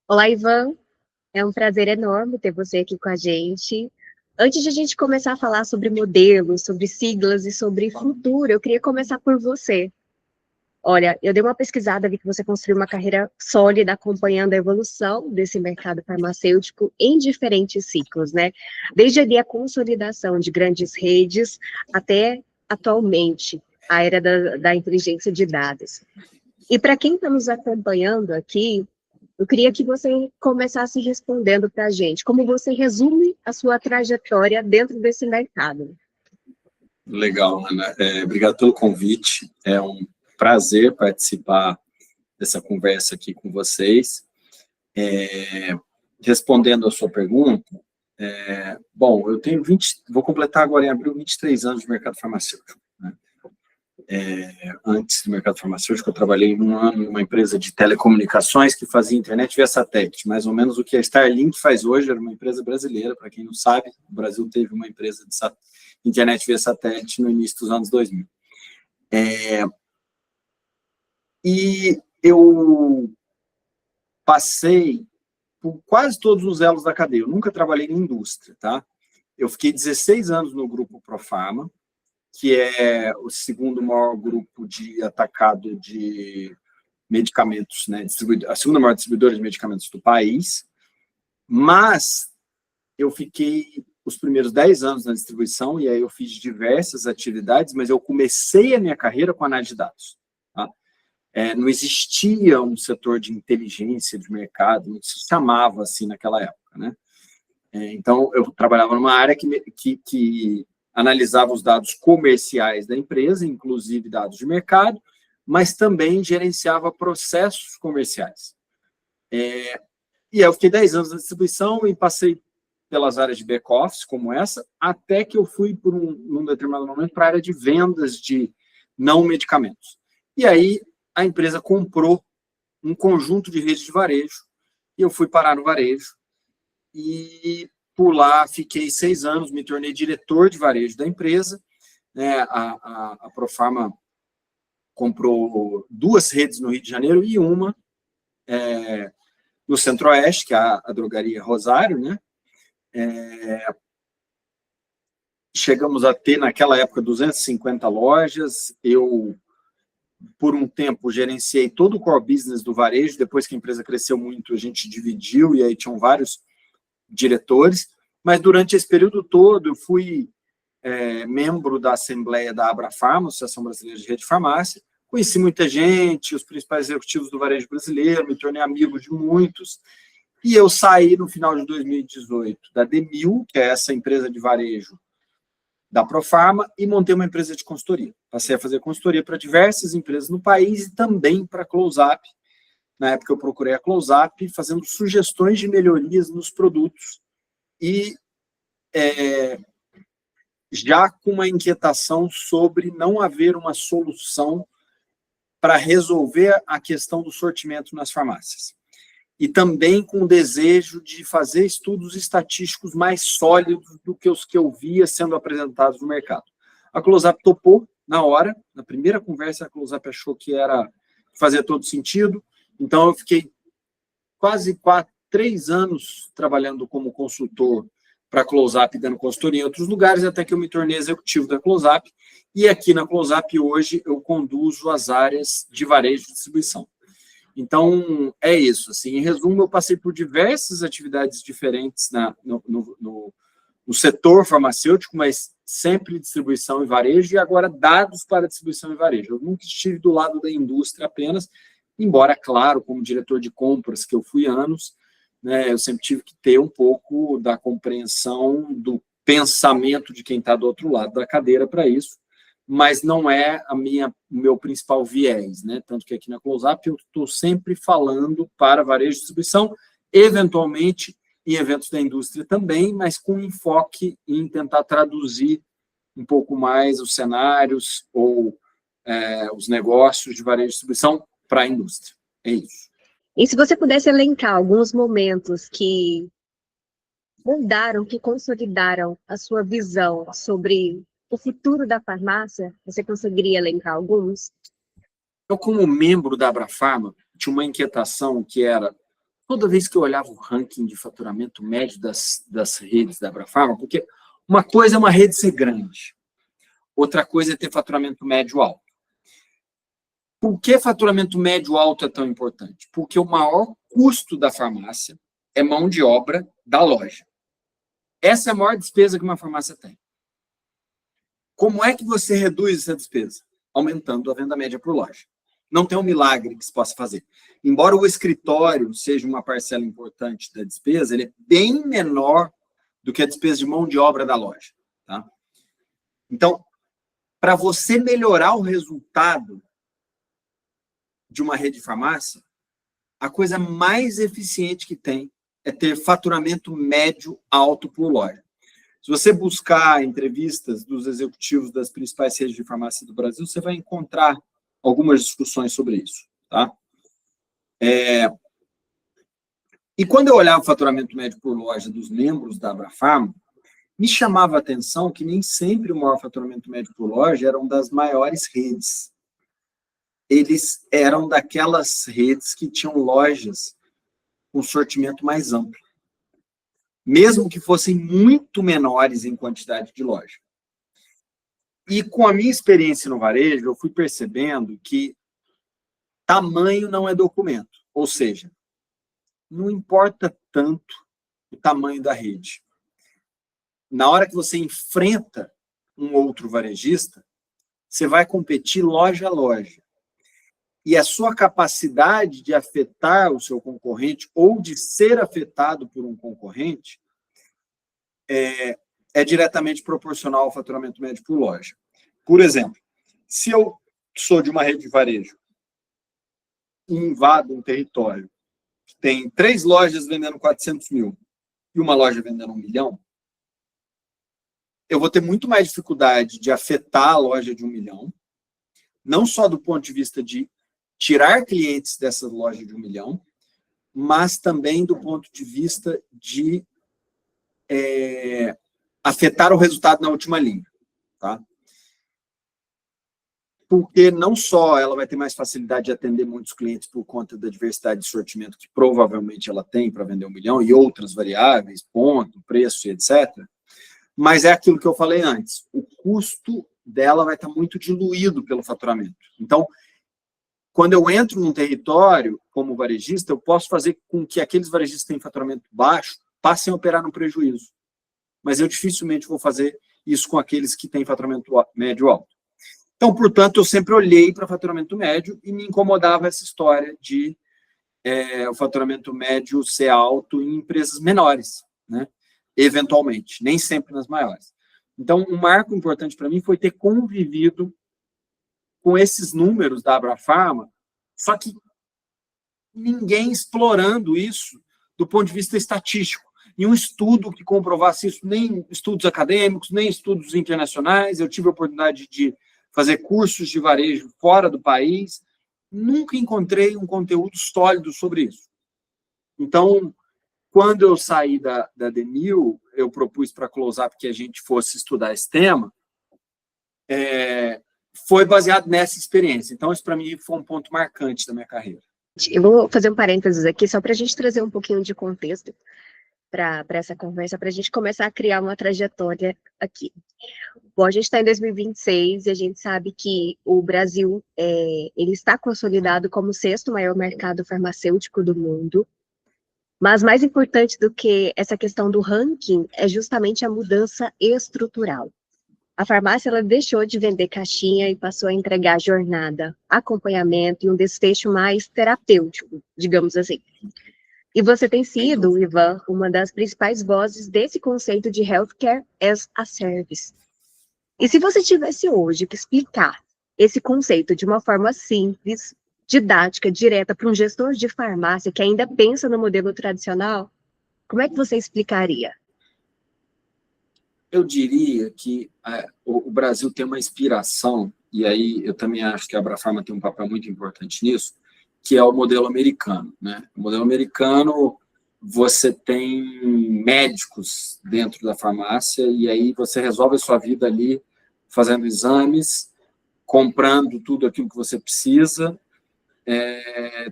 Olá, Ivan. É um prazer enorme ter você aqui com a gente. Antes de a gente começar a falar sobre modelos, sobre siglas e sobre futuro, eu queria começar por você. Olha, eu dei uma pesquisada, vi que você construiu uma carreira sólida acompanhando a evolução desse mercado farmacêutico em diferentes ciclos, né? Desde ali a consolidação de grandes redes até atualmente a era da inteligência de dados. E para quem está nos acompanhando aqui, eu queria que você começasse respondendo para a gente, como você resume a sua trajetória dentro desse mercado. Legal, Ana. Obrigado pelo convite. É um prazer participar dessa conversa aqui com vocês. Respondendo a sua pergunta, bom, eu tenho vou completar agora em abril 23 anos de mercado farmacêutico, né? Antes do mercado farmacêutico, eu trabalhei um ano em uma empresa de telecomunicações que fazia internet via satélite, mais ou menos o que a Starlink faz hoje. Era uma empresa brasileira, para quem não sabe, o Brasil teve uma empresa de internet via satélite no início dos anos 2000. E eu passei por quase todos os elos da cadeia. Eu nunca trabalhei em indústria, tá? Eu fiquei 16 anos no grupo Profarma, que é o segundo maior grupo de atacado de medicamentos, né? A segunda maior distribuidora de medicamentos do país. Mas eu fiquei os primeiros 10 anos na distribuição, e aí eu fiz diversas atividades, mas eu comecei a minha carreira com análise de dados. Tá? Não existia um setor de inteligência de mercado, não se chamava assim naquela época, né? Então, eu trabalhava numa área que analisava os dados comerciais da empresa, inclusive dados de mercado, mas também gerenciava processos comerciais. E aí eu fiquei 10 anos na distribuição e passei pelas áreas de back-office, como essa, até que eu fui, num determinado momento, para a área de vendas de não medicamentos. E aí, a empresa comprou um conjunto de redes de varejo, e eu fui parar no varejo, e por lá fiquei 6 anos, me tornei diretor de varejo da empresa, né? A Profarma comprou 2 redes no Rio de Janeiro e uma no Centro-Oeste, que é a drogaria Rosário, né? Chegamos a ter, naquela época, 250 lojas. Eu, por um tempo, gerenciei todo o core business do varejo. Depois que a empresa cresceu muito, a gente dividiu, e aí tinham vários diretores. Mas, durante esse período todo, eu fui membro da Assembleia da Abrafarma, Associação Brasileira de Rede de Farmácia. Conheci muita gente, os principais executivos do varejo brasileiro, me tornei amigo de muitos. E eu saí, no final de 2018, da Demil, que é essa empresa de varejo da Profarma, e montei uma empresa de consultoria. Passei a fazer consultoria para diversas empresas no país e também para a Close-Up. Na época, eu procurei a Close-Up, fazendo sugestões de melhorias nos produtos e já com uma inquietação sobre não haver uma solução para resolver a questão do sortimento nas farmácias. E também com o desejo de fazer estudos estatísticos mais sólidos do que os que eu via sendo apresentados no mercado. A Close-Up topou na hora, na primeira conversa, a Close-Up achou que fazia todo sentido, então eu fiquei quase 3 anos trabalhando como consultor para a Close-Up, dando consultoria em outros lugares, até que eu me tornei executivo da Close-Up, e aqui na Close-Up hoje eu conduzo as áreas de varejo e distribuição. Então, é isso. Assim, em resumo, eu passei por diversas atividades diferentes no setor farmacêutico, mas sempre distribuição e varejo, e agora dados para distribuição e varejo. Eu nunca estive do lado da indústria apenas, embora, claro, como diretor de compras, que eu fui anos, né, eu sempre tive que ter um pouco da compreensão do pensamento de quem está do outro lado da cadeira para isso, mas não é o meu principal viés, né? Tanto que aqui na Close-Up eu estou sempre falando para varejo e distribuição, eventualmente em eventos da indústria também, mas com enfoque em tentar traduzir um pouco mais os cenários ou os negócios de varejo e distribuição para a indústria. É isso. E se você pudesse elencar alguns momentos que mudaram, que consolidaram a sua visão sobre o futuro da farmácia, você conseguiria elencar alguns? Eu, como membro da Abrafarma, tinha uma inquietação que era toda vez que eu olhava o ranking de faturamento médio das redes da Abrafarma, porque uma coisa é uma rede ser grande, outra coisa é ter faturamento médio alto. Por que faturamento médio alto é tão importante? Porque o maior custo da farmácia é mão de obra da loja. Essa é a maior despesa que uma farmácia tem. Como é que você reduz essa despesa? Aumentando a venda média por loja. Não tem um milagre que se possa fazer. Embora o escritório seja uma parcela importante da despesa, ele é bem menor do que a despesa de mão de obra da loja. Tá? Então, para você melhorar o resultado de uma rede de farmácia, a coisa mais eficiente que tem é ter faturamento médio alto por loja. Se você buscar entrevistas dos executivos das principais redes de farmácia do Brasil, você vai encontrar algumas discussões sobre isso. Tá? E quando eu olhava o faturamento médio por loja dos membros da Abrafarma, me chamava a atenção que nem sempre o maior faturamento médio por loja eram das maiores redes. Eles eram daquelas redes que tinham lojas com sortimento mais amplo, mesmo que fossem muito menores em quantidade de loja. E com a minha experiência no varejo, eu fui percebendo que tamanho não é documento, ou seja, não importa tanto o tamanho da rede. Na hora que você enfrenta um outro varejista, você vai competir loja a loja. E a sua capacidade de afetar o seu concorrente ou de ser afetado por um concorrente é diretamente proporcional ao faturamento médio por loja. Por exemplo, se eu sou de uma rede de varejo e invado um território que tem 3 lojas vendendo 400 mil e uma loja vendendo 1 milhão, eu vou ter muito mais dificuldade de afetar a loja de 1 milhão, não só do ponto de vista de tirar clientes dessa loja de 1 milhão, mas também do ponto de vista de afetar o resultado na última linha. Tá? Porque não só ela vai ter mais facilidade de atender muitos clientes por conta da diversidade de sortimento que provavelmente ela tem para vender 1 milhão e outras variáveis, ponto, preço, etc., mas é aquilo que eu falei antes, o custo dela vai estar muito diluído pelo faturamento. Então, quando eu entro num território como varejista, eu posso fazer com que aqueles varejistas que têm faturamento baixo passem a operar no prejuízo. Mas eu dificilmente vou fazer isso com aqueles que têm faturamento médio alto. Então, portanto, eu sempre olhei para faturamento médio e me incomodava essa história de o faturamento médio ser alto em empresas menores, né? Eventualmente, nem sempre nas maiores. Então, um marco importante para mim foi ter convivido com esses números da Abrafarma, só que ninguém explorando isso do ponto de vista estatístico. E um estudo que comprovasse isso, nem estudos acadêmicos, nem estudos internacionais. Eu tive a oportunidade de fazer cursos de varejo fora do país, nunca encontrei um conteúdo sólido sobre isso. Então, quando eu saí da Demil, eu propus para a Close-Up que a gente fosse estudar esse tema, foi baseado nessa experiência. Então, isso para mim foi um ponto marcante da minha carreira. Eu vou fazer um parênteses aqui, só para a gente trazer um pouquinho de contexto para essa conversa, para a gente começar a criar uma trajetória aqui. Bom, a gente está em 2026 e a gente sabe que o Brasil ele está consolidado como o 6º maior mercado farmacêutico do mundo, mas mais importante do que essa questão do ranking é justamente a mudança estrutural. A farmácia ela deixou de vender caixinha e passou a entregar jornada, acompanhamento e um desfecho mais terapêutico, digamos assim. E você tem sido, Ivan, uma das principais vozes desse conceito de Healthcare as a Service. E se você tivesse hoje que explicar esse conceito de uma forma simples, didática, direta, para um gestor de farmácia que ainda pensa no modelo tradicional, como é que você explicaria? Eu diria que o Brasil tem uma inspiração, e aí eu também acho que a Abrafarma tem um papel muito importante nisso, que é o modelo americano, né? O modelo americano, você tem médicos dentro da farmácia, e aí você resolve a sua vida ali, fazendo exames, comprando tudo aquilo que você precisa,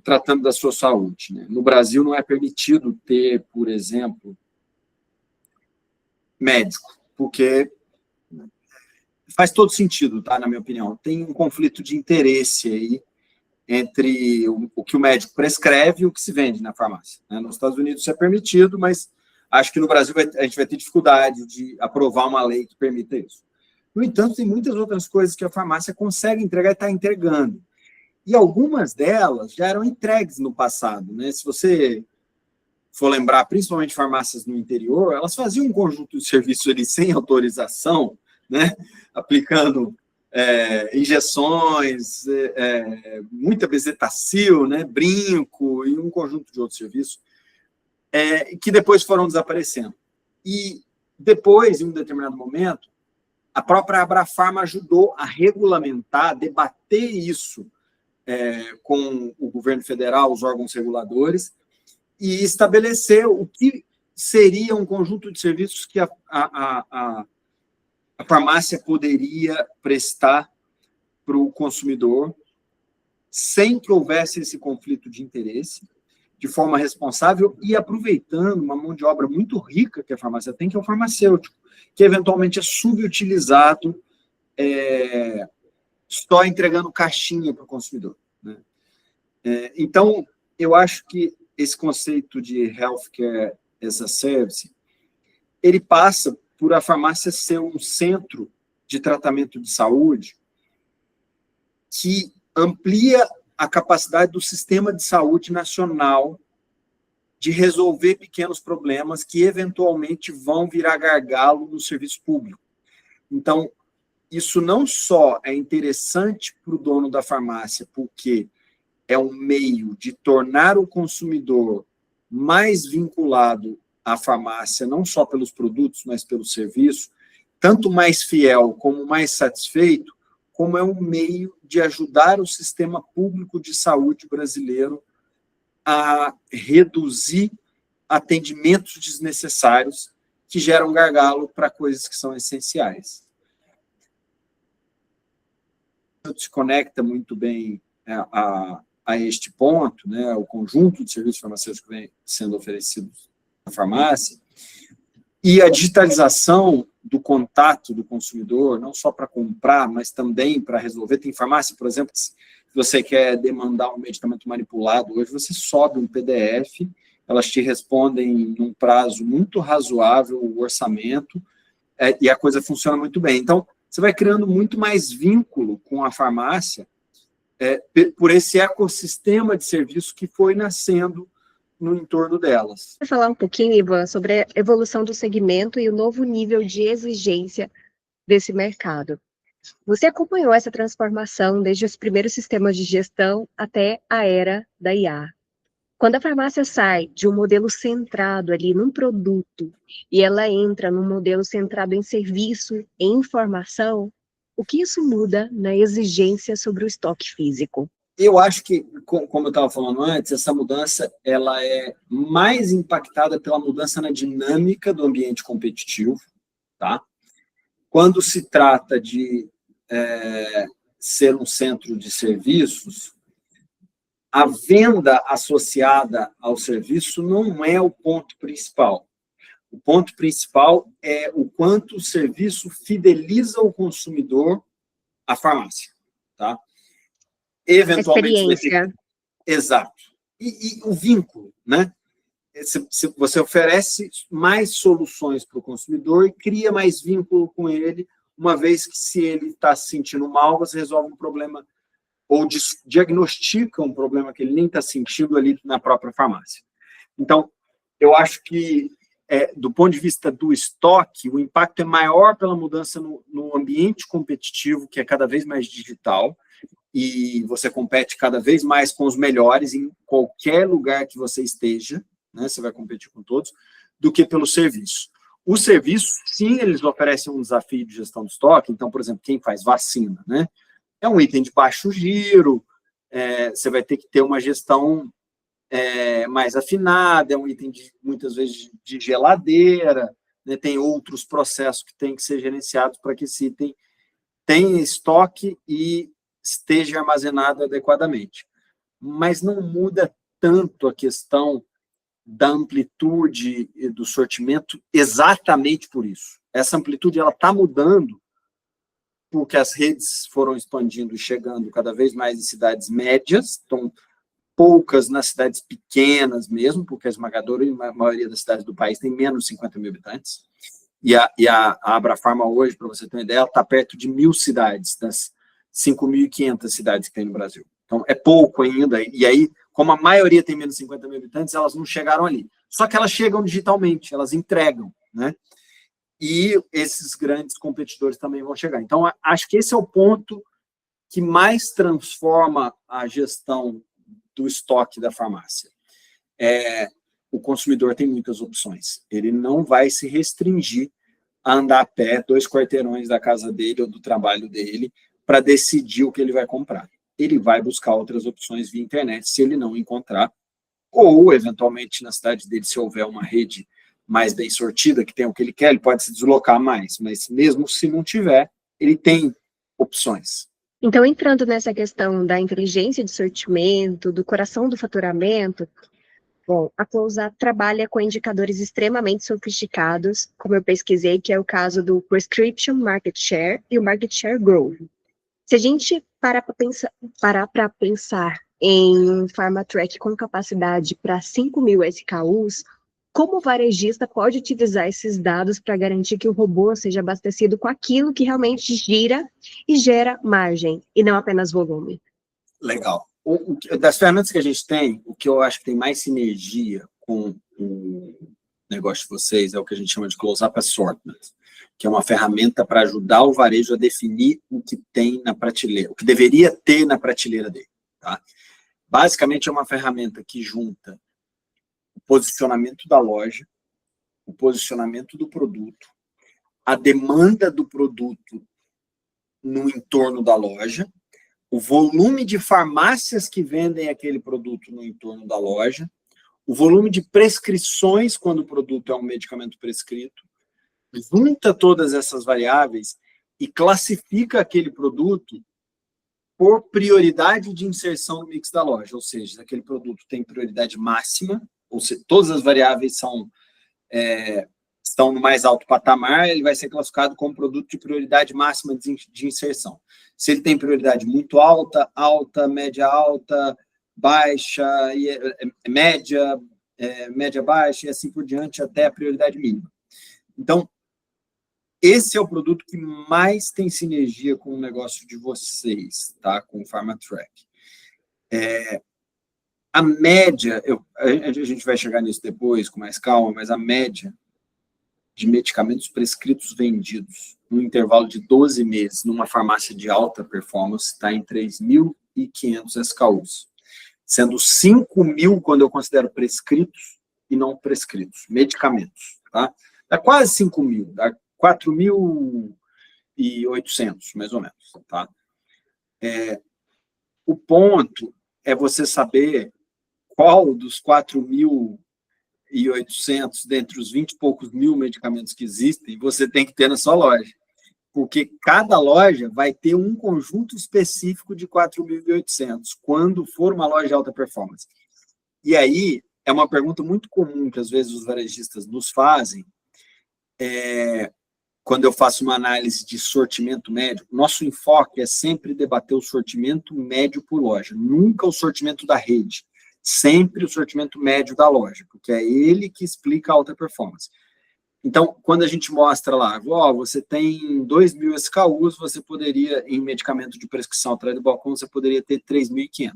tratando da sua saúde, né? No Brasil, não é permitido ter, por exemplo, médico, porque faz todo sentido, tá? Na minha opinião. Tem um conflito de interesse aí entre o que o médico prescreve e o que se vende na farmácia, né? Nos Estados Unidos isso é permitido, mas acho que no Brasil a gente vai ter dificuldade de aprovar uma lei que permita isso. No entanto, tem muitas outras coisas que a farmácia consegue entregar e está entregando. E algumas delas já eram entregues no passado, né? Se você for lembrar, principalmente farmácias no interior, elas faziam um conjunto de serviços ali sem autorização, né? Aplicando injeções, muita bezetacil, né? Brinco e um conjunto de outros serviços, que depois foram desaparecendo. E depois, em um determinado momento, a própria Abrafarma ajudou a regulamentar, a debater isso com o governo federal, os órgãos reguladores, e estabelecer o que seria um conjunto de serviços que a farmácia poderia prestar para o consumidor sem que houvesse esse conflito de interesse, de forma responsável e aproveitando uma mão de obra muito rica que a farmácia tem, que é o farmacêutico, que eventualmente é subutilizado, só entregando caixinha para o consumidor, né? Então, eu acho que esse conceito de healthcare as a service, ele passa por a farmácia ser um centro de tratamento de saúde que amplia a capacidade do sistema de saúde nacional de resolver pequenos problemas que, eventualmente, vão virar gargalo no serviço público. Então, isso não só é interessante para o dono da farmácia, porque é um meio de tornar o consumidor mais vinculado à farmácia, não só pelos produtos, mas pelo serviço, tanto mais fiel como mais satisfeito, como é um meio de ajudar o sistema público de saúde brasileiro a reduzir atendimentos desnecessários que geram gargalo para coisas que são essenciais. Se conecta muito bem a este ponto, né, o conjunto de serviços farmacêuticos que vem sendo oferecidos na farmácia, e a digitalização do contato do consumidor, não só para comprar, mas também para resolver. Tem farmácia, por exemplo, que se você quer demandar um medicamento manipulado, hoje você sobe um PDF, elas te respondem num prazo muito razoável o orçamento, e a coisa funciona muito bem. Então, você vai criando muito mais vínculo com a farmácia, por esse ecossistema de serviços que foi nascendo no entorno delas. Vou falar um pouquinho, Ivan, sobre a evolução do segmento e o novo nível de exigência desse mercado. Você acompanhou essa transformação desde os primeiros sistemas de gestão até a era da IA. Quando a farmácia sai de um modelo centrado ali num produto e ela entra num modelo centrado em serviço, em informação, o que isso muda na exigência sobre o estoque físico? Eu acho que, como eu estava falando antes, essa mudança ela é mais impactada pela mudança na dinâmica do ambiente competitivo, tá? Quando se trata de ser um centro de serviços, a venda associada ao serviço não é o ponto principal. O ponto principal é o quanto o serviço fideliza o consumidor à farmácia, tá? Eventualmente, experiência. Exato. E o vínculo, né? Você oferece mais soluções para o consumidor e cria mais vínculo com ele, uma vez que, se ele está se sentindo mal, você resolve um problema ou diagnostica um problema que ele nem está sentindo ali na própria farmácia. Então, eu acho que, do ponto de vista do estoque, o impacto é maior pela mudança no ambiente competitivo, que é cada vez mais digital, e você compete cada vez mais com os melhores em qualquer lugar que você esteja, né? Você vai competir com todos, do que pelo serviço. O serviço, sim, eles oferecem um desafio de gestão do estoque. Então, por exemplo, quem faz vacina, né? É um item de baixo giro, você vai ter que ter uma gestão mais afinada, é um item, muitas vezes, de geladeira, né? Tem outros processos que têm que ser gerenciados para que esse item tenha estoque e esteja armazenado adequadamente. mas não muda tanto a questão da amplitude do sortimento exatamente por isso. Essa amplitude ela está mudando porque as redes foram expandindo e chegando cada vez mais em cidades médias, então poucas nas cidades pequenas mesmo, porque a esmagadora maioria das cidades do país tem menos de 50 mil habitantes. E a Abrafarma hoje, para você ter uma ideia, está perto de 1.000 cidades, das 5.500 cidades que tem no Brasil. Então, é pouco ainda. E aí, como a maioria tem menos de 50 mil habitantes, elas não chegaram ali. Só que elas chegam digitalmente, elas entregam, né? E esses grandes competidores também vão chegar. Então, acho que esse é o ponto que mais transforma a gestão do estoque da farmácia. O consumidor tem muitas opções. Ele não vai se restringir a andar a pé 2 quarteirões da casa dele ou do trabalho dele para decidir o que ele vai comprar. Ele vai buscar outras opções via internet, se ele não encontrar, ou, eventualmente, na cidade dele, se houver uma rede mais bem sortida, que tem o que ele quer, ele pode se deslocar mais, mas mesmo se não tiver, ele tem opções. Então, entrando nessa questão da inteligência de sortimento, do coração do faturamento, bom, a Closa trabalha com indicadores extremamente sofisticados, como eu pesquisei, que é o caso do Prescription Market Share e o Market Share Growth. Se a gente parar para pensar em um PharmaTrack com capacidade para 5.000 SKUs, como o varejista pode utilizar esses dados para garantir que o robô seja abastecido com aquilo que realmente gira e gera margem, e não apenas volume? Legal. Das ferramentas que a gente tem, o que eu acho que tem mais sinergia com o negócio de vocês é o que a gente chama de Close-Up Assortment, que é uma ferramenta para ajudar o varejo a definir o que tem na prateleira, o que deveria ter na prateleira dele. Tá? Basicamente, é uma ferramenta que junta o posicionamento da loja, o posicionamento do produto, a demanda do produto no entorno da loja, o volume de farmácias que vendem aquele produto no entorno da loja, o volume de prescrições quando o produto é um medicamento prescrito, junta todas essas variáveis e classifica aquele produto por prioridade de inserção no mix da loja, ou seja, se aquele produto tem prioridade máxima, ou se todas as variáveis estão no mais alto patamar, ele vai ser classificado como produto de prioridade máxima de inserção. Se ele tem prioridade muito alta, alta, média alta, baixa, média, média baixa e assim por diante, até a prioridade mínima. Então, esse é o produto que mais tem sinergia com o negócio de vocês, tá? Com o PharmaTrack. A média, a gente vai chegar nisso depois com mais calma, mas a média de medicamentos prescritos vendidos no intervalo de 12 meses numa farmácia de alta performance está em 3.500 SKUs, sendo 5.000 quando eu considero prescritos e não prescritos, medicamentos. Tá? Dá quase 5.000, dá 4.800, mais ou menos. Tá? O ponto é você saber qual dos 4.800, dentre os 20 e poucos mil medicamentos que existem, você tem que ter na sua loja. Porque cada loja vai ter um conjunto específico de 4.800, quando for uma loja de alta performance. E aí, é uma pergunta muito comum que, às vezes, os varejistas nos fazem, quando eu faço uma análise de sortimento médio. Nosso enfoque é sempre debater o sortimento médio por loja, nunca o sortimento da rede. Sempre o sortimento médio da loja, porque é ele que explica a alta performance. Então, quando a gente mostra lá, você tem 2.000 SKUs, você poderia, em medicamento de prescrição atrás do balcão, você poderia ter 3.500.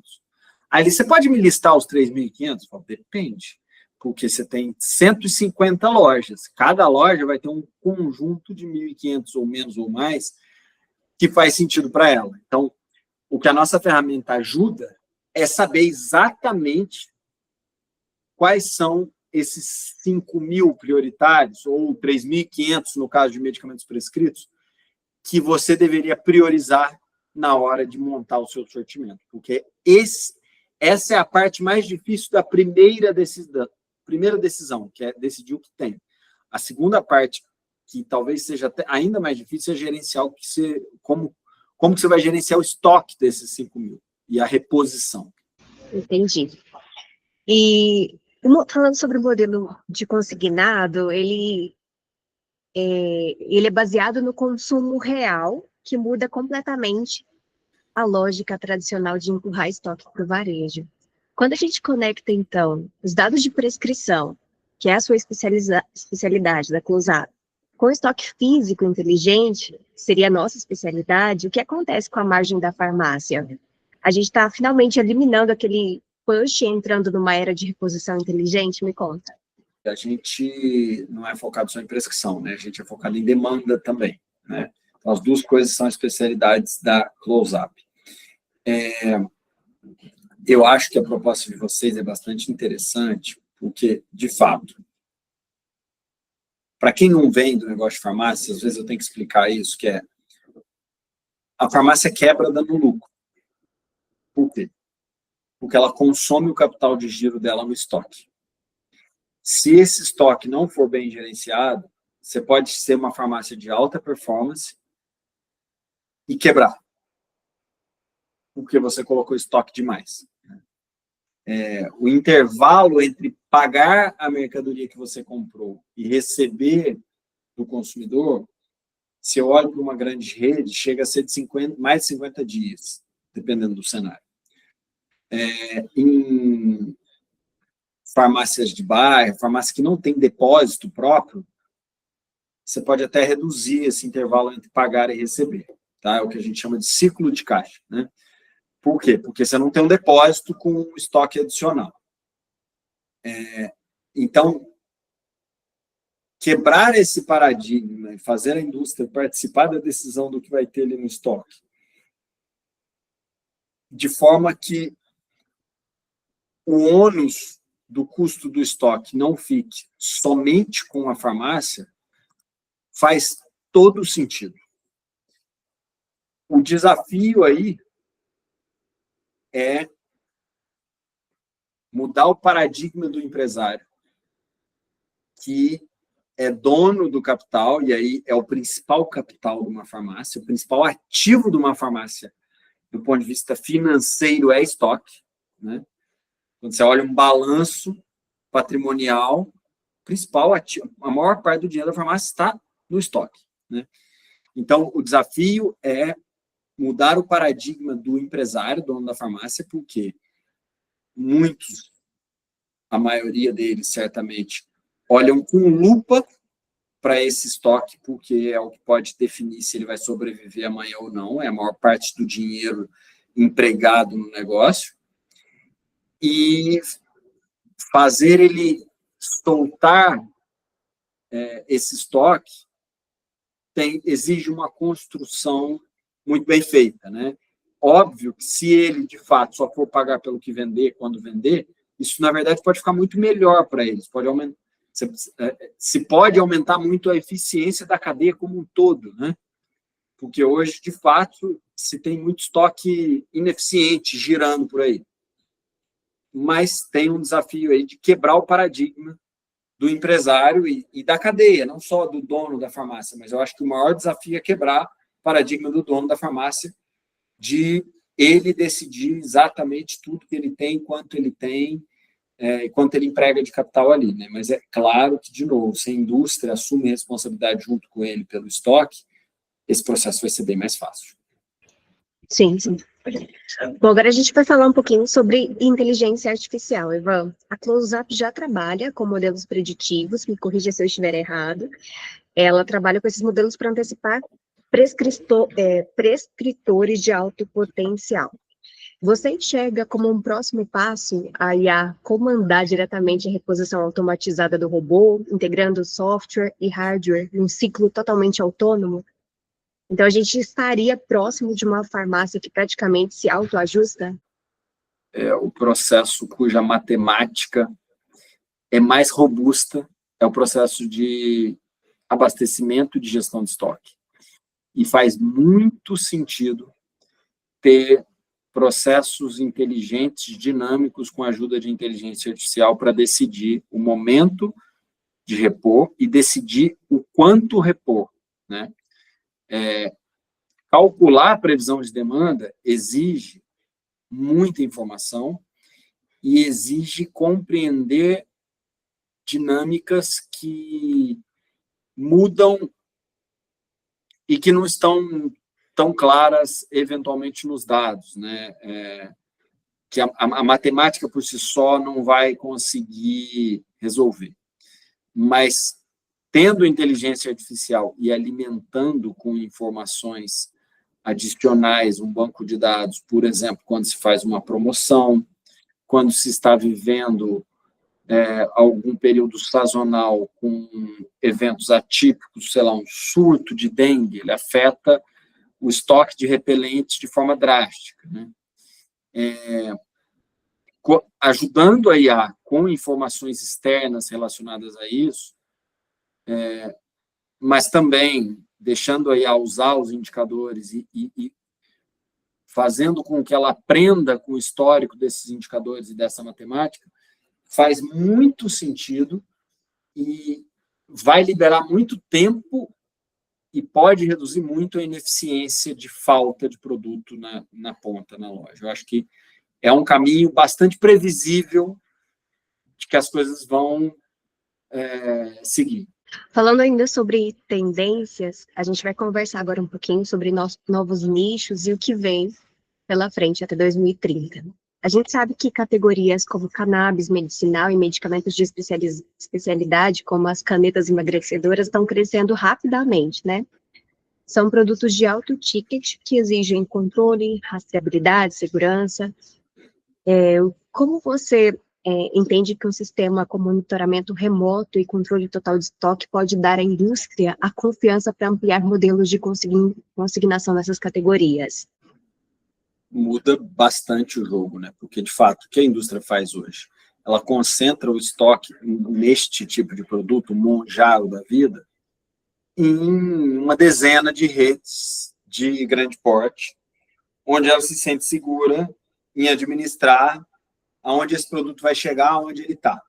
Aí você pode me listar os 3.500? Depende, porque você tem 150 lojas. Cada loja vai ter um conjunto de 1.500 ou menos ou mais que faz sentido para ela. Então, o que a nossa ferramenta ajuda é saber exatamente quais são esses 5.000 prioritários, ou 3.500 no caso de medicamentos prescritos, que você deveria priorizar na hora de montar o seu sortimento. Porque essa é a parte mais difícil da primeira decisão, que é decidir o que tem. A segunda parte, que talvez seja ainda mais difícil, é gerenciar como que você vai gerenciar o estoque desses 5.000 e a reposição. Entendi. E falando sobre o modelo de consignado, ele é baseado no consumo real, que muda completamente a lógica tradicional de empurrar estoque para o varejo. Quando a gente conecta, então, os dados de prescrição, que é a sua especialidade da Closeup, com o estoque físico inteligente, que seria a nossa especialidade, o que acontece com a margem da farmácia? A gente está finalmente eliminando aquele push e entrando numa era de reposição inteligente? Me conta. A gente não é focado só em prescrição, né? A gente é focado em demanda também, né? Então, as duas coisas são especialidades da Closeup. Eu acho que a proposta de vocês é bastante interessante, porque, de fato, para quem não vem do negócio de farmácia, às vezes eu tenho que explicar isso, que é a farmácia quebra dando lucro. Por quê? Porque ela consome o capital de giro dela no estoque. Se esse estoque não for bem gerenciado, você pode ser uma farmácia de alta performance e quebrar, porque você colocou estoque demais. O intervalo entre pagar a mercadoria que você comprou e receber do consumidor, se eu olho para uma grande rede, chega a ser de mais de 50 dias, dependendo do cenário. Em farmácias de bairro, farmácia que não tem depósito próprio, você pode até reduzir esse intervalo entre pagar e receber. Tá? É o que a gente chama de ciclo de caixa. Né? Por quê? Porque você não tem um depósito com estoque adicional. Então, quebrar esse paradigma e fazer a indústria participar da decisão do que vai ter ali no estoque, de forma que o ônus do custo do estoque não fique somente com a farmácia, faz todo sentido. O desafio aí é mudar o paradigma do empresário, que é dono do capital, e aí é o principal capital de uma farmácia, o principal ativo de uma farmácia, do ponto de vista financeiro, é estoque. Né? Quando você olha um balanço patrimonial, principal ativo, a maior parte do dinheiro da farmácia está no estoque. Né? Então, o desafio é mudar o paradigma do empresário, dono da farmácia, porque muitos, a maioria deles, certamente, olham com lupa para esse estoque, porque é o que pode definir se ele vai sobreviver amanhã ou não, é a maior parte do dinheiro empregado no negócio, e fazer ele soltar esse estoque exige uma construção muito bem feita, né? Óbvio que se ele, de fato, só for pagar pelo que vender, quando vender, isso, na verdade, pode ficar muito melhor para eles. Pode aumentar, se pode aumentar muito a eficiência da cadeia como um todo, né? Porque hoje, de fato, se tem muito estoque ineficiente girando por aí. Mas tem um desafio aí de quebrar o paradigma do empresário e da cadeia, não só do dono da farmácia, mas eu acho que o maior desafio é quebrar o paradigma do dono da farmácia, de ele decidir exatamente tudo que ele tem, quanto ele tem, quanto ele emprega de capital ali. Né? Mas é claro que, de novo, se a indústria assume a responsabilidade junto com ele pelo estoque, esse processo vai ser bem mais fácil. Sim, sim. Bom, agora a gente vai falar um pouquinho sobre inteligência artificial, Ivan. A Closeup já trabalha com modelos preditivos, me corrija se eu estiver errado. Ela trabalha com esses modelos para antecipar prescritores de alto potencial. Você enxerga como um próximo passo a IA comandar diretamente a reposição automatizada do robô, integrando software e hardware num ciclo totalmente autônomo? Então, a gente estaria próximo de uma farmácia que praticamente se autoajusta? É o processo cuja matemática é mais robusta, é o processo de abastecimento de gestão de estoque. E faz muito sentido ter processos inteligentes, dinâmicos, com a ajuda de inteligência artificial para decidir o momento de repor e decidir o quanto repor. Né? Calcular a previsão de demanda exige muita informação e exige compreender dinâmicas que mudam e que não estão tão claras, eventualmente, nos dados, né? Que a matemática, por si só, não vai conseguir resolver. Mas, tendo inteligência artificial e alimentando com informações adicionais um banco de dados, por exemplo, quando se faz uma promoção, quando se está vivendo algum período sazonal com eventos atípicos, sei lá, um surto de dengue, ele afeta o estoque de repelentes de forma drástica, né? Ajudando a IA com informações externas relacionadas a isso, mas também deixando a IA usar os indicadores e fazendo com que ela aprenda com o histórico desses indicadores e dessa matemática, faz muito sentido e vai liberar muito tempo e pode reduzir muito a ineficiência de falta de produto na ponta, na loja. Eu acho que é um caminho bastante previsível de que as coisas vão seguir. Falando ainda sobre tendências, a gente vai conversar agora um pouquinho sobre novos nichos e o que vem pela frente até 2030. A gente sabe que categorias como cannabis medicinal e medicamentos de especialidade, como as canetas emagrecedoras, estão crescendo rapidamente, né? São produtos de alto ticket que exigem controle, rastreabilidade, segurança. Como você entende que um sistema com monitoramento remoto e controle total de estoque pode dar à indústria a confiança para ampliar modelos de consignação nessas categorias? Muda bastante o jogo, né? Porque, de fato, o que a indústria faz hoje? Ela concentra o estoque neste tipo de produto, o Monjaro da vida, em uma dezena de redes de grande porte, onde ela se sente segura em administrar aonde esse produto vai chegar, aonde ele está.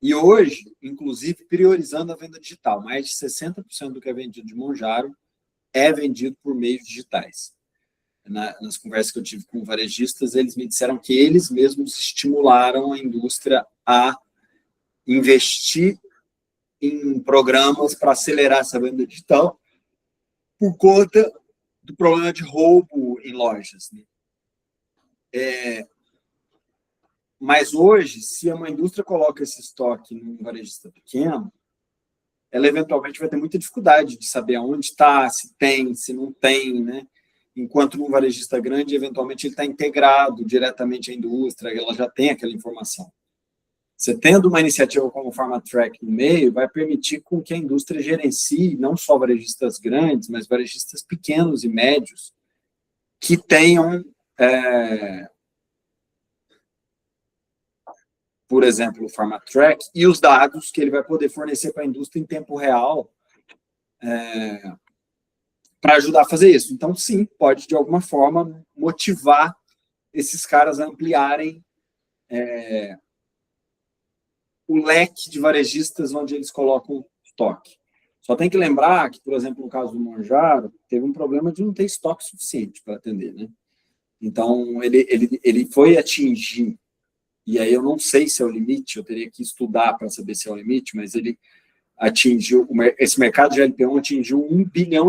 E hoje, inclusive, priorizando a venda digital. Mais de 60% do que é vendido de Monjaro é vendido por meios digitais. Nas conversas que eu tive com varejistas, eles me disseram que eles mesmos estimularam a indústria a investir em programas para acelerar essa venda digital por conta do problema de roubo em lojas, né? Mas hoje, se uma indústria coloca esse estoque num varejista pequeno, ela eventualmente vai ter muita dificuldade de saber aonde está, se tem, se não tem, né? Enquanto num varejista grande, eventualmente ele está integrado diretamente à indústria, ela já tem aquela informação. Você tendo uma iniciativa como o PharmaTrack no meio, vai permitir com que a indústria gerencie não só varejistas grandes, mas varejistas pequenos e médios que tenham, por exemplo, o PharmaTrack e os dados que ele vai poder fornecer para a indústria em tempo real para ajudar a fazer isso. Então, sim, pode, de alguma forma, motivar esses caras a ampliarem o leque de varejistas onde eles colocam estoque. Só tem que lembrar que, por exemplo, no caso do Monjaro, teve um problema de não ter estoque suficiente para atender, né? Então, ele foi atingir, e aí eu não sei se é o limite, eu teria que estudar para saber se é o limite, mas ele atingiu, esse mercado de LP1 atingiu 1,5 bilhão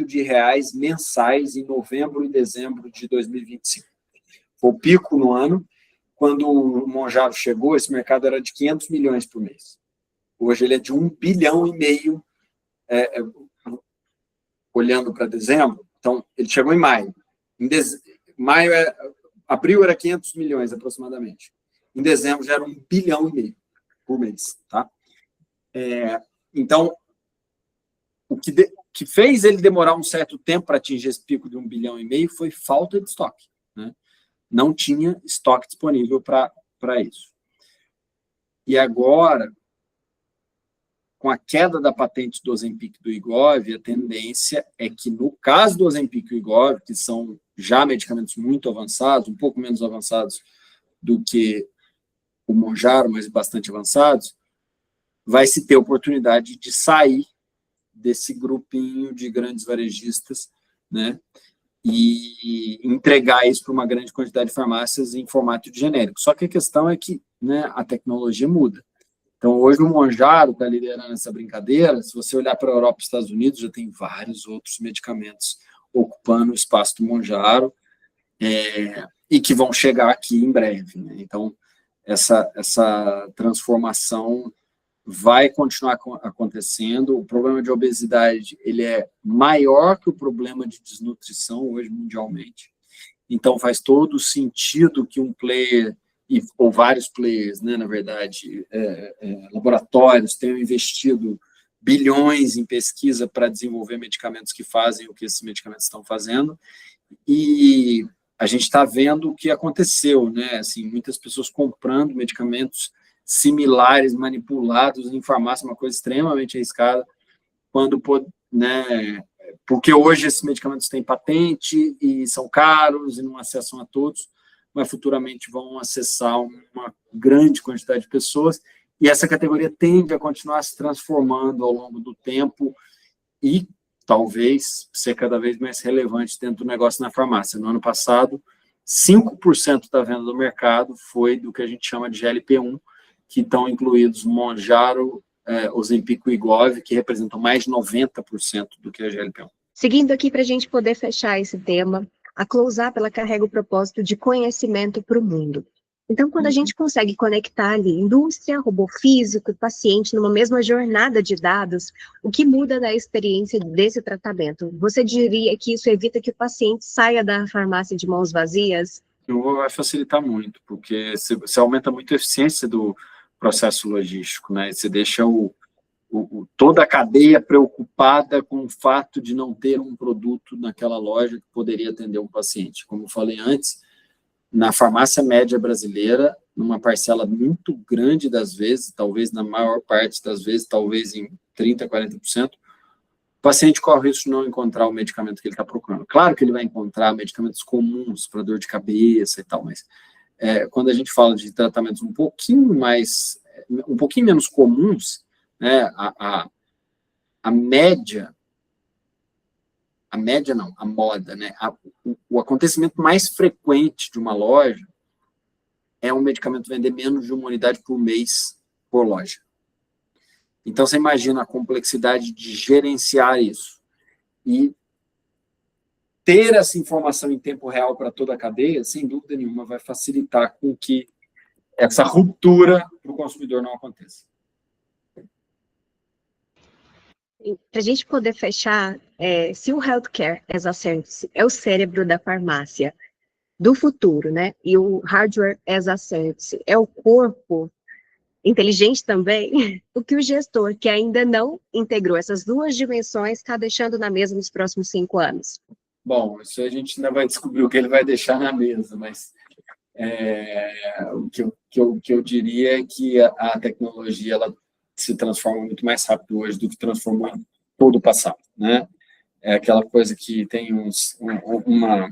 de reais mensais em novembro e dezembro de 2025. Foi o pico no ano. Quando o Monjaro chegou, esse mercado era de 500 milhões por mês. Hoje ele é de 1,5 bilhão, olhando para dezembro. Então, ele chegou em maio. Abril era 500 milhões aproximadamente. Em dezembro já era 1,5 bilhão por mês. Tá? Então, o que fez ele demorar um certo tempo para atingir esse pico de 1,5 bilhão foi falta de estoque, né? Não tinha estoque disponível para isso. E agora, com a queda da patente do Ozempic e do Wegovy, a tendência é que, no caso do Ozempic e do Wegovy, que são já medicamentos muito avançados, um pouco menos avançados do que o Monjaro, mas bastante avançados, vai se ter oportunidade de sair desse grupinho de grandes varejistas, né? e entregar isso para uma grande quantidade de farmácias em formato de genérico. Só que a questão é que, né, a tecnologia muda. Então, hoje o Mounjaro está liderando essa brincadeira. Se você olhar para a Europa e Estados Unidos, já tem vários outros medicamentos ocupando o espaço do Mounjaro, e que vão chegar aqui em breve, né? Então, essa transformação vai continuar acontecendo. O problema de obesidade, ele é maior que o problema de desnutrição hoje mundialmente. Então, faz todo sentido que um player, ou vários players, né, na verdade, laboratórios, tenham investido bilhões em pesquisa para desenvolver medicamentos que fazem o que esses medicamentos estão fazendo, e a gente está vendo o que aconteceu, né? Assim, muitas pessoas comprando medicamentos similares, manipulados em farmácia, uma coisa extremamente arriscada, quando, né, porque hoje esses medicamentos têm patente e são caros e não acessam a todos, mas futuramente vão acessar uma grande quantidade de pessoas, e essa categoria tende a continuar se transformando ao longo do tempo e talvez ser cada vez mais relevante dentro do negócio na farmácia. No ano passado, 5% da venda do mercado foi do que a gente chama de GLP-1, que estão incluídos Mounjaro, Ozempic e Wegovy, que representam mais de 90% do que a GLP-1. Seguindo aqui para a gente poder fechar esse tema, a Close-Up, ela carrega o propósito de conhecimento para o mundo. Então, quando a gente consegue conectar ali indústria, robô físico, paciente numa mesma jornada de dados, o que muda na experiência desse tratamento? Você diria que isso evita que o paciente saia da farmácia de mãos vazias? Vai facilitar muito, porque você aumenta muito a eficiência do processo logístico, né? Você deixa toda a cadeia preocupada com o fato de não ter um produto naquela loja que poderia atender um paciente. Como eu falei antes, na farmácia média brasileira, numa parcela muito grande das vezes, talvez na maior parte das vezes, talvez em 30%, 40%, o paciente corre o risco de não encontrar o medicamento que ele está procurando. Claro que ele vai encontrar medicamentos comuns para dor de cabeça e tal, mas quando a gente fala de tratamentos um pouquinho menos comuns, né, a moda, né, o acontecimento mais frequente de uma loja é um medicamento vender menos de uma unidade por mês por loja. Então, você imagina a complexidade de gerenciar isso. E ter essa informação em tempo real para toda a cadeia, sem dúvida nenhuma, vai facilitar com que essa ruptura para o consumidor não aconteça. Para a gente poder fechar, se o Healthcare as a Service é o cérebro da farmácia do futuro, né? E o Hardware as a Service é o corpo inteligente também, o que o gestor, que ainda não integrou essas duas dimensões, está deixando na mesa nos próximos 5 anos? Bom, isso a gente ainda vai descobrir o que ele vai deixar na mesa, mas o que eu diria é que a tecnologia ela se transforma muito mais rápido hoje do que transformou em todo o passado, né? É aquela coisa que tem uma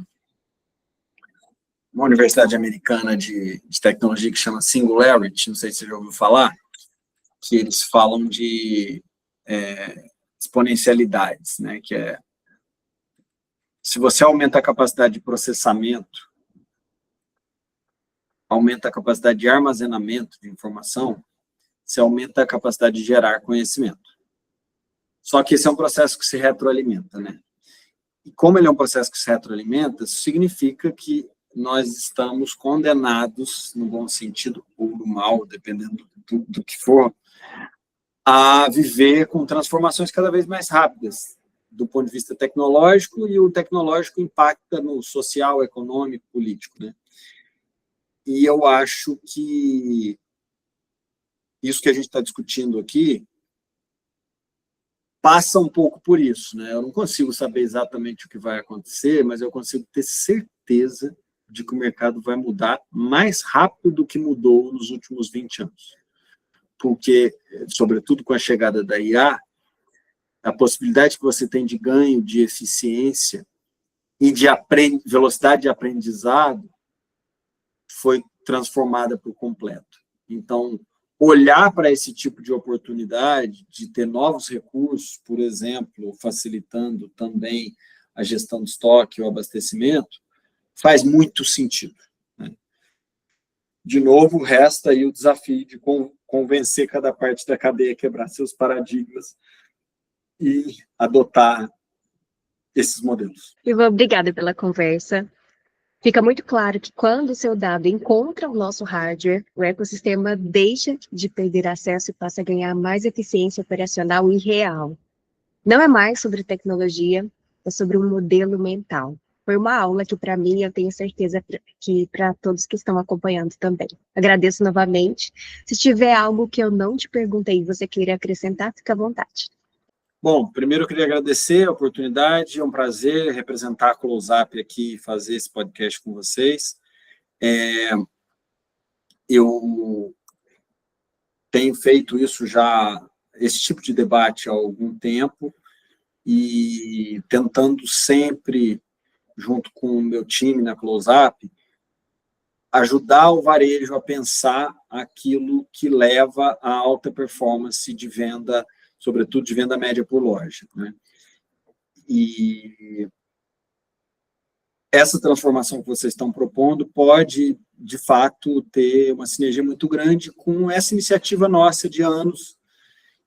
universidade americana de tecnologia que chama Singularity, não sei se você já ouviu falar, que eles falam de exponencialidades, né? Que se você aumenta a capacidade de processamento, aumenta a capacidade de armazenamento de informação, você aumenta a capacidade de gerar conhecimento. Só que esse é um processo que se retroalimenta, né? E como ele é um processo que se retroalimenta, isso significa que nós estamos condenados, no bom sentido ou no mal, dependendo do que for, a viver com transformações cada vez mais rápidas, do ponto de vista tecnológico, e o tecnológico impacta no social, econômico, político, né? E eu acho que isso que a gente está discutindo aqui passa um pouco por isso, né? Eu não consigo saber exatamente o que vai acontecer, mas eu consigo ter certeza de que o mercado vai mudar mais rápido do que mudou nos últimos 20 anos. Porque, sobretudo com a chegada da IA, a possibilidade que você tem de ganho de eficiência e de velocidade de aprendizado foi transformada por completo. Então, olhar para esse tipo de oportunidade, de ter novos recursos, por exemplo, facilitando também a gestão de estoque, o abastecimento, faz muito sentido, né? De novo, resta aí o desafio de convencer cada parte da cadeia a quebrar seus paradigmas e adotar esses modelos. Ivan, obrigada pela conversa. Fica muito claro que quando o seu dado encontra o nosso hardware, o ecossistema deixa de perder acesso e passa a ganhar mais eficiência operacional e real. Não é mais sobre tecnologia, é sobre um modelo mental. Foi uma aula que, para mim, eu tenho certeza que para todos que estão acompanhando também. Agradeço novamente. Se tiver algo que eu não te perguntei e você queira acrescentar, fica à vontade. Bom, primeiro eu queria agradecer a oportunidade, é um prazer representar a Close-Up aqui e fazer esse podcast com vocês. Eu tenho feito isso já, esse tipo de debate há algum tempo, e tentando sempre, junto com o meu time na Close-Up, ajudar o varejo a pensar aquilo que leva à alta performance de venda, sobretudo de venda média por loja, né? E essa transformação que vocês estão propondo pode, de fato, ter uma sinergia muito grande com essa iniciativa nossa de anos,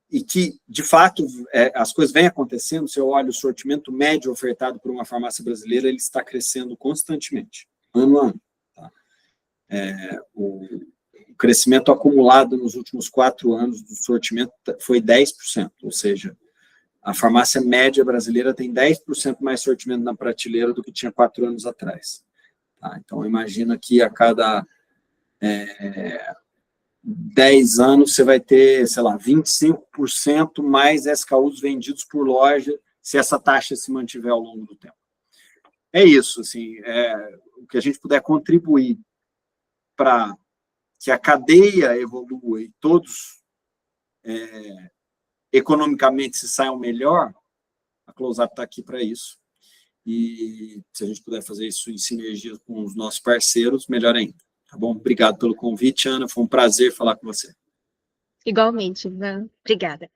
e que, de fato, as coisas vêm acontecendo. Se eu olho o sortimento médio ofertado por uma farmácia brasileira, ele está crescendo constantemente, ano a ano. Tá? O crescimento acumulado nos últimos 4 anos do sortimento foi 10%, ou seja, a farmácia média brasileira tem 10% mais sortimento na prateleira do que tinha 4 anos atrás. Tá? Então, imagina que a cada 10 anos você vai ter, sei lá, 25% mais SKUs vendidos por loja, se essa taxa se mantiver ao longo do tempo. É isso, assim, o que a gente puder contribuir para que a cadeia evolua e todos economicamente se saiam melhor, a Close-Up está aqui para isso. E se a gente puder fazer isso em sinergia com os nossos parceiros, melhor ainda. Tá bom? Obrigado pelo convite, Ana. Foi um prazer falar com você. Igualmente, Ivan. Obrigada.